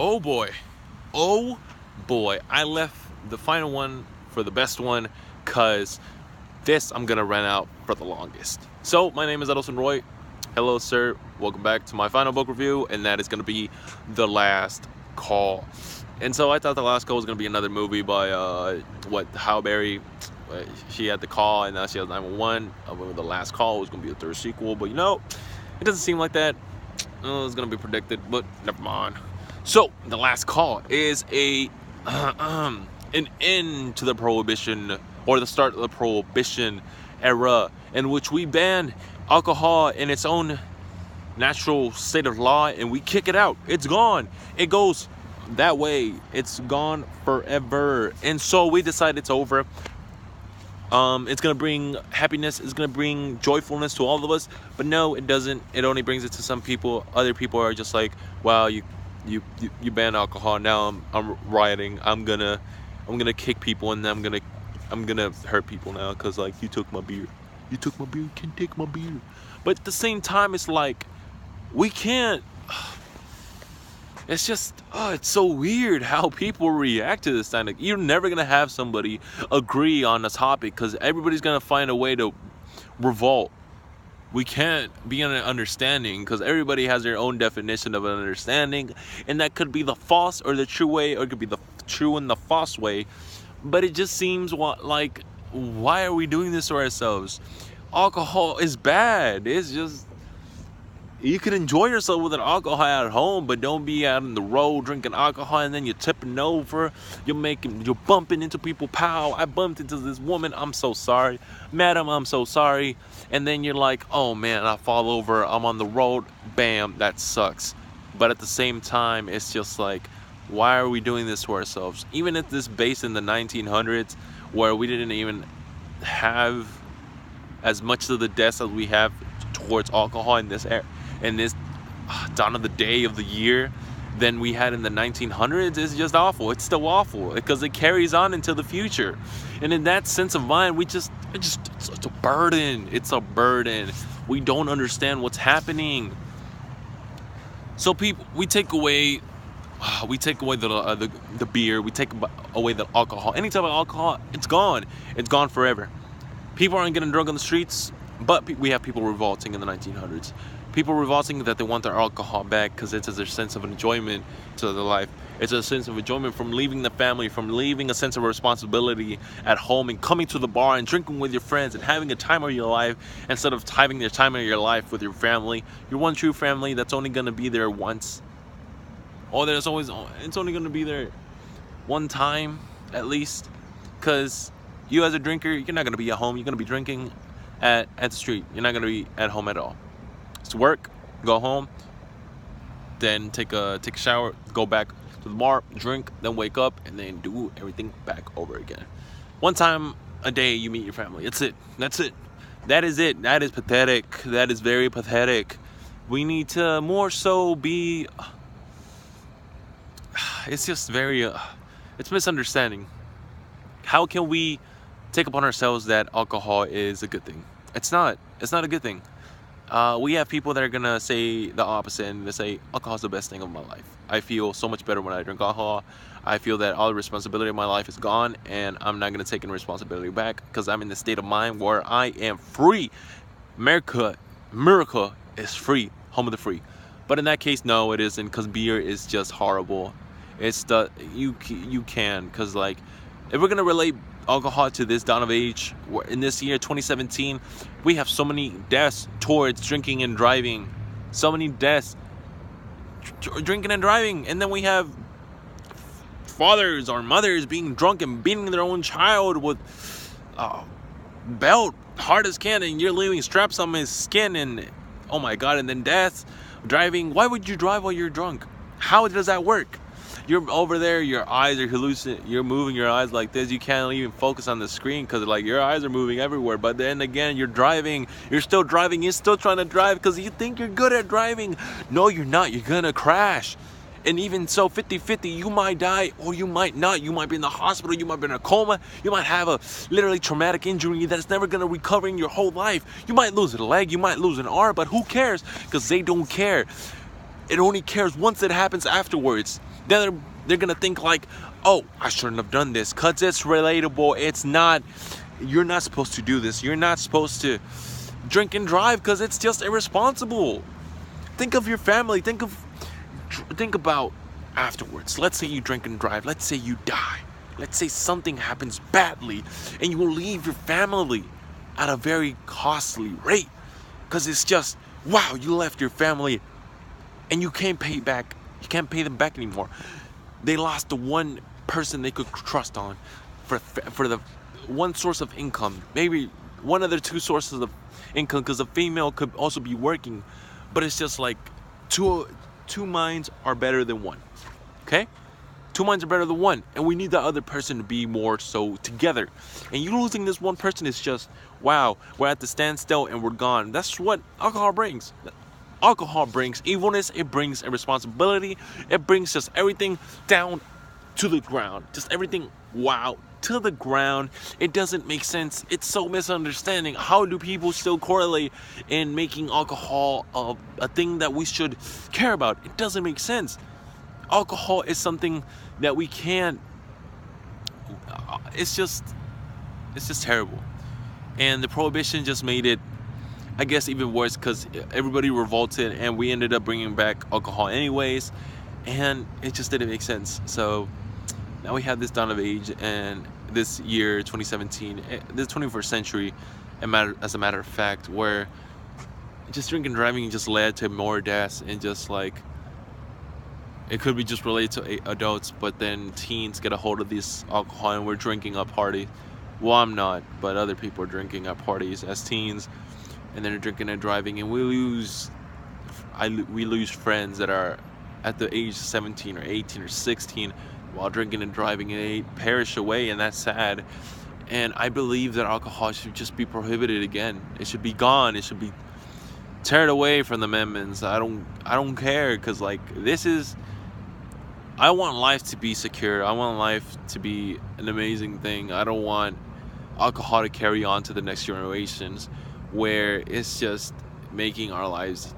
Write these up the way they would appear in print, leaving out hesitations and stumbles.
Oh boy. Oh boy. I left the final one for the best one because this I'm going to run out for the longest. So, my name is Edison Roy. Hello, sir. Welcome back to my final book review, and that is going to be The Last Call. And so I thought The Last Call was going to be another movie by, Halle Berry. She had the call, and now she has 911. The Last Call was going to be a third sequel, but it doesn't seem like that. It's going to be predicted, but never mind. So, The Last Call is an end to the Prohibition, or the start of the Prohibition era, in which we ban alcohol in its own natural state of law, and we kick it out. It's gone. It goes that way. It's gone forever. And so we decide it's over. It's gonna bring happiness. It's gonna bring joyfulness to all of us. But no, it doesn't. It only brings it to some people. Other people are just like, wow, you ban alcohol. Now I'm rioting. I'm gonna kick people, and I'm gonna hurt people now because like you took my beer. You took my beer. You can't take my beer. But at the same time, it's like we can't. It's just, it's so weird how people react to this. Like, you're never going to have somebody agree on a topic because everybody's going to find a way to revolt. We can't be in an understanding because everybody has their own definition of an understanding. And that could be the false or the true way, or it could be the true and the false way. But it just seems like, why are we doing this to ourselves? Alcohol is bad. It's just... You can enjoy yourself with an alcohol at home, but don't be out on the road drinking alcohol and then you're tipping over. You're bumping into people. Pow, I bumped into this woman. I'm so sorry. Madam, I'm so sorry. And then you're like, oh man, I fall over. I'm on the road. Bam, that sucks. But at the same time, it's just like, why are we doing this to ourselves? Even if this based in the 1900s, where we didn't even have as much of the deaths as we have towards alcohol in this era. And this dawn of the day of the year than we had in the 1900s is just awful. It's still awful because it carries on into the future. And in that sense of mind, it's a burden. It's a burden. We don't understand what's happening. So people, we take away the beer. We take away the alcohol. Any type of alcohol, it's gone. It's gone forever. People aren't getting drunk on the streets, but we have people revolting in the 1900s. People revolting that they want their alcohol back because it's their sense of enjoyment to their life. It's a sense of enjoyment from leaving the family, from leaving a sense of responsibility at home and coming to the bar and drinking with your friends and having a time of your life instead of having the time of your life with your family. Your one true family that's only going to be there once. Or it's only going to be there one time at least, because you as a drinker, you're not going to be at home. You're going to be drinking at the street. You're not going to be at home at all. It's work, go home, then take a shower, go back to the bar, drink, then wake up, and then do everything back over again. One time a day you meet your family. That's it. That is it. That is pathetic. That is very pathetic. We need to more so be... It's just very... it's misunderstanding. How can we take upon ourselves that alcohol is a good thing? It's not. It's not a good thing. We have people that are going to say the opposite and they say alcohol is the best thing of my life. I feel so much better when I drink alcohol. I feel that all the responsibility of my life is gone and I'm not going to take any responsibility back because I'm in the state of mind where I am free. America is free, home of the free. But in that case, no, it isn't, because beer is just horrible. It's you can, because like, if we're going to relate alcohol to this dawn of age, in this year 2017, we have so many deaths towards drinking and driving. So many deaths drinking and driving. And then we have fathers or mothers being drunk and beating their own child with a belt hard as can, and you're leaving straps on his skin, and oh my god. And then deaths driving. Why would you drive while you're drunk? How does that work? You're over there, your eyes are hallucinating, you're moving your eyes like this, you can't even focus on the screen because like your eyes are moving everywhere. But then again, you're driving, you're still driving, you're still trying to drive because you think you're good at driving. No, you're not. You're gonna crash. And even so, 50-50, you might die or you might not. You might be in the hospital, you might be in a coma, you might have a literally traumatic injury that's never gonna recover in your whole life. You might lose a leg, you might lose an arm, but who cares? Because they don't care. It only cares once it happens afterwards. Then they're gonna think like, oh, I shouldn't have done this, cause it's relatable. It's not. You're not supposed to do this. You're not supposed to drink and drive, cause it's just irresponsible. Think of your family. Think about afterwards. Let's say you drink and drive. Let's say you die. Let's say something happens badly, and you will leave your family at a very costly rate, because it's just, wow, you left your family and you can't pay back. You can't pay them back anymore. They lost the one person they could trust on for the one source of income, maybe one of their two sources of income, because a female could also be working. But it's just like two minds are better than one. Okay, two minds are better than one, and we need the other person to be more so together. And you losing this one person is just, wow, we're at the standstill and we're gone. That's what alcohol brings. Alcohol brings evilness. It brings irresponsibility. It brings just everything down to the ground. Just everything, wow, to the ground. It doesn't make sense. It's so misunderstanding. How do people still correlate in making alcohol a thing that we should care about? It doesn't make sense. Alcohol is something that we can't. It's just terrible. And the prohibition just made it, I guess, even worse, because everybody revolted and we ended up bringing back alcohol anyways, and it just didn't make sense. So now we have this dawn of age, and this year 2017, this 21st century, as a matter of fact, where just drinking and driving just led to more deaths, and just like, it could be just related to adults, but then teens get a hold of this alcohol and we're drinking at parties. Well, I'm not, but other people are drinking at parties as teens, and then they're drinking and driving, and we lose friends that are at the age of 17 or 18 or 16 while drinking and driving, and they perish away, and that's sad. And I believe that alcohol should just be prohibited again. It should be gone. It should be teared away from the amendments. I don't care, because like, I want life to be secure. I want life to be an amazing thing. I don't want alcohol to carry on to the next generations, where it's just making our lives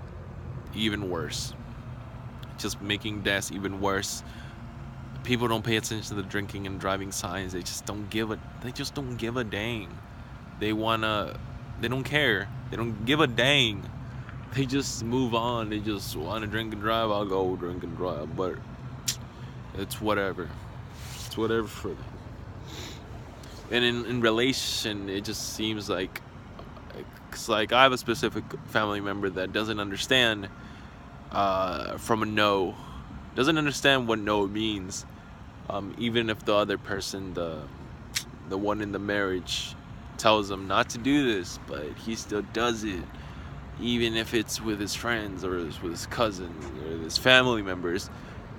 even worse, just making deaths even worse. People don't pay attention to the drinking and driving signs. They just don't give a dang. They don't care. They don't give a dang. They just move on. They just want to drink and drive. I'll go drink and drive, but it's whatever. It's whatever for them. And in relation, it just seems like, it's like I have a specific family member that doesn't understand from a no. Doesn't understand what no means. Even if the other person, the one in the marriage, tells him not to do this, but he still does it. Even if it's with his friends or with his cousins or his family members,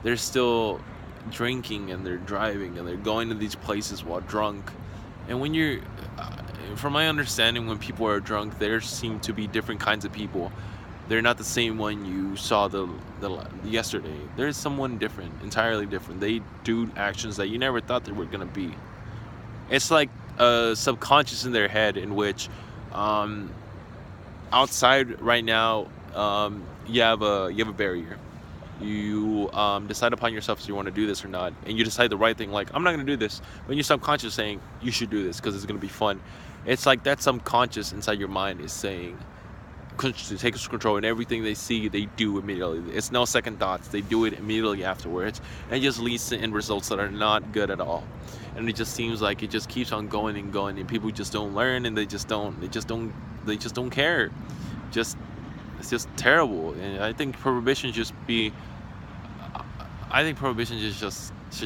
they're still drinking and they're driving and they're going to these places while drunk. And when you're, from my understanding, when people are drunk, there seem to be different kinds of people. They're not the same one you saw the yesterday. There's someone different, entirely different. They do actions that you never thought they were gonna be. It's like a subconscious in their head, in which outside right now, you have a barrier. You decide upon yourself if you want to do this or not, and you decide the right thing, like, I'm not going to do this, but your subconscious saying you should do this because it's going to be fun. It's like that subconscious inside your mind is saying to take control, and everything they see, they do immediately. It's no second thoughts. They do it immediately afterwards, and it just leads to end results that are not good at all. And it just seems like it just keeps on going and going, and people just don't learn, and they just don't care. It's just terrible. And I think prohibition should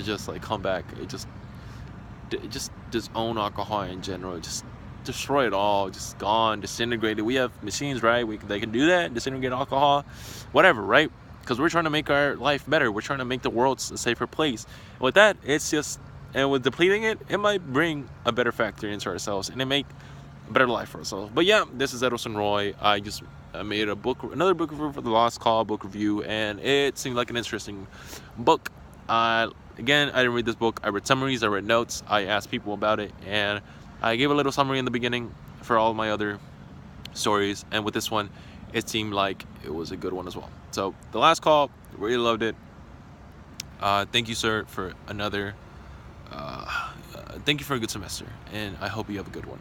just like come back. It just disown alcohol in general. Just destroy it all. Just gone, disintegrate it. We have machines, right? They can do that, disintegrate alcohol, whatever, right? Because we're trying to make our life better. We're trying to make the world a safer place. And with that, and with depleting it, it might bring a better factor into ourselves, and it make a better life for ourselves. But yeah, this is Edison Roy. I made another book review for the Lost Call book review, and it seemed like an interesting book. Again, I didn't read this book. I read summaries, I read notes, I asked people about it, and I gave a little summary in the beginning for all of my other stories. And with this one, it seemed like it was a good one as well. So the last call, really loved it. Thank you, sir, for another. Thank you for a good semester, and I hope you have a good one.